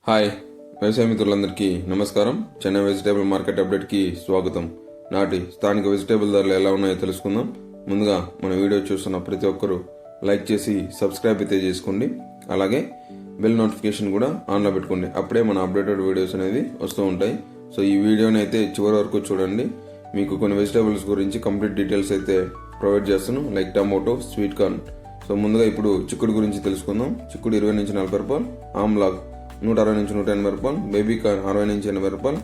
Hi వ్యవసాయ మిత్రులందరికీ నమస్కారం. చెన్నై వెజిటేబుల్ మార్కెట్ అప్డేట్కి స్వాగతం. నాటి స్థానిక వెజిటేబుల్ ధరలు ఎలా ఉన్నాయో తెలుసుకుందాం. ముందుగా మన వీడియో చూస్తున్న ప్రతి ఒక్కరూ లైక్ చేసి సబ్స్క్రైబ్ అయితే చేసుకోండి. అలాగే బెల్ నోటిఫికేషన్ కూడా ఆన్లో పెట్టుకోండి. అప్పుడే మన అప్డేటెడ్ వీడియోస్ అనేది వస్తూ ఉంటాయి. సో ఈ వీడియోని అయితే చివరి వరకు చూడండి. మీకు కొన్ని వెజిటేబుల్స్ గురించి కంప్లీట్ డీటెయిల్స్ అయితే ప్రొవైడ్ చేస్తాను, like tomato, sweet corn. So ముందుగా ఇప్పుడు చిక్కుడు గురించి తెలుసుకుందాం. చిక్కుడు 20 నుంచి 40 రూపాయలు, ఆమ్లాగ్ 160 నుంచి 180 రూపాయలు, బేబీ కార్న్ 60 నుంచి 80 రూపాయలు,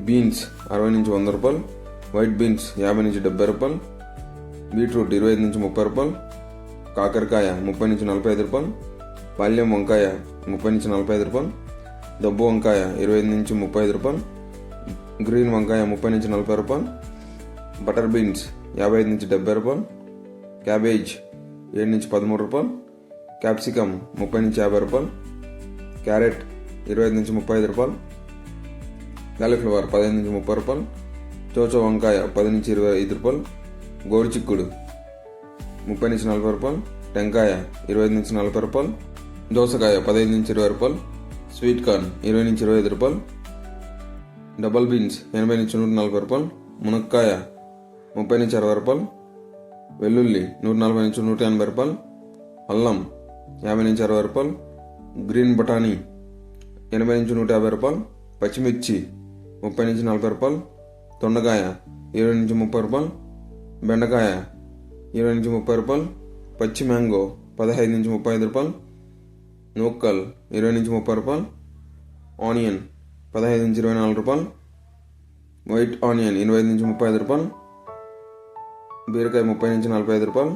బీన్స్ 60 నుంచి 100 రూపాయలు, వైట్ బీన్స్ 50 నుంచి 70 రూపాయలు, బీట్రూట్ 25 నుంచి 30 రూపాయలు, కాకరకాయ 30 నుంచి 45 రూపాయలు, పాల్యం వంకాయ 30 నుంచి 45 రూపాయలు, దబ్బు వంకాయ 25 నుంచి 35 రూపాయలు, గ్రీన్ వంకాయ 30 నుంచి 40 రూపాయలు, బటర్ బీన్స్ 55 నుంచి 70 రూపాయలు, క్యాబేజ్ 7 నుంచి 13 రూపాయలు, క్యాప్సికమ్ 30 నుంచి 50 రూపాయలు, క్యారెట్ 25 నుంచి 35 రూపాయలు, కాలీఫ్లవర్ 15 నుంచి 30 రూపాయలు, చోచో వంకాయ 10 నుంచి 25 రూపాయలు, గోరు చిక్కుడు 30 నుంచి 40 రూపాయలు, టెంకాయ 20 నుంచి 40 రూపాయలు, దోసకాయ 15 నుంచి 20 రూపాయలు, స్వీట్ కార్న్ 20 నుంచి 25 రూపాయలు, డబల్ బీన్స్ 80 నుంచి 140 రూపాయలు, మునక్కాయ 30 నుంచి 60 రూపాయలు, వెల్లుల్లి 140 నుంచి 180 రూపాయలు, అల్లం 50 నుంచి 60 రూపాయలు, గ్రీన్ బఠానీ 80 నుంచి 150 రూపాయలు, పచ్చిమిర్చి 30 నుంచి 40 రూపాయలు, దొండకాయ 20 నుంచి 30 రూపాయలు, బెండకాయ 20 నుంచి 30 రూపాయలు, పచ్చి మ్యాంగో 15 నుంచి 35 రూపాయలు, నూక్కల్ 20 నుంచి 30 రూపాయలు, ఆనియన్ 15 నుంచి 24 రూపాయలు, వైట్ ఆనియన్ 25 నుంచి 35 రూపాయలు, బీరకాయ 30 నుంచి 45 రూపాయలు,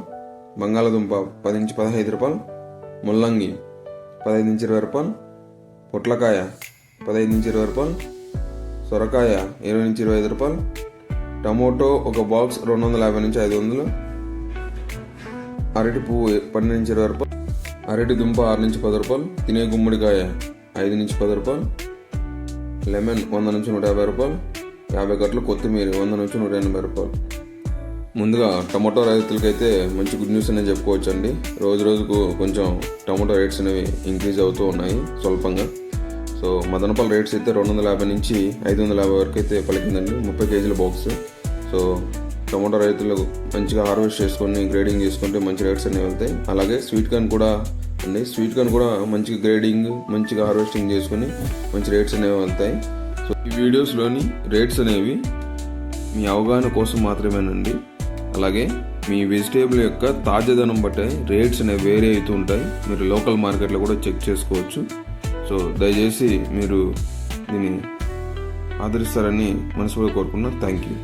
బంగాళదుంప 10 నుంచి 15 రూపాయలు, ముల్లంగి 15 నుంచి 20 రూపాయలు, పొట్లకాయ 15 నుంచి 20 రూపాయలు, సొరకాయ 20 నుంచి 25 రూపాయలు, టమోటో ఒక బాక్స్ 250 నుంచి 500, అరటి పువ్వు 12 నుంచి 20 రూపాయలు, అరటి దుంప 6 నుంచి 10 రూపాయలు, తినే గుమ్మడికాయ 5 నుంచి 10 రూపాయలు, లెమన్ 100 నుంచి 150 రూపాయలు, 50 గట్ల కొత్తిమీర 100 నుంచి 180 రూపాయలు. ముందుగా టమాటో రైతులకైతే మంచి గుడ్ న్యూస్ అనేది చెప్పుకోవచ్చు అండి. రోజు రోజుకు కొంచెం టమాటో రేట్స్ అనేవి ఇంక్రీజ్ అవుతూ ఉన్నాయి స్వల్పంగా. సో మదనపల్లి రేట్స్ అయితే 250 నుంచి 550 వరకు అయితే పలికిందండి, 30 కేజీల బాక్స్. సో టమాటో రైతులు మంచిగా హార్వెస్ట్ చేసుకొని గ్రేడింగ్ చేసుకుంటే మంచి రేట్స్ అనేవి వెళ్తాయి. అలాగే స్వీట్ కార్న్ కూడా అండి, స్వీట్ కార్న్ కూడా మంచిగా గ్రేడింగ్ మంచిగా హార్వెస్టింగ్ చేసుకుని మంచి రేట్స్ అనేవి వెళ్తాయి. సో ఈ వీడియోస్లోని రేట్స్ అనేవి మీ అవగాహన కోసం మాత్రమేనండి. అలాగే మీ వెజిటేబుల్ యొక్క తాజాదనం బట్టే రేట్స్ అనేవి వేరే అవుతూ ఉంటాయి. మీరు లోకల్ మార్కెట్లో కూడా చెక్ చేసుకోవచ్చు. సో దయచేసి మీరు దీన్ని ఆదరిస్తారని మనస్ఫూర్తిగా కోరుకున్నాను. Thank you.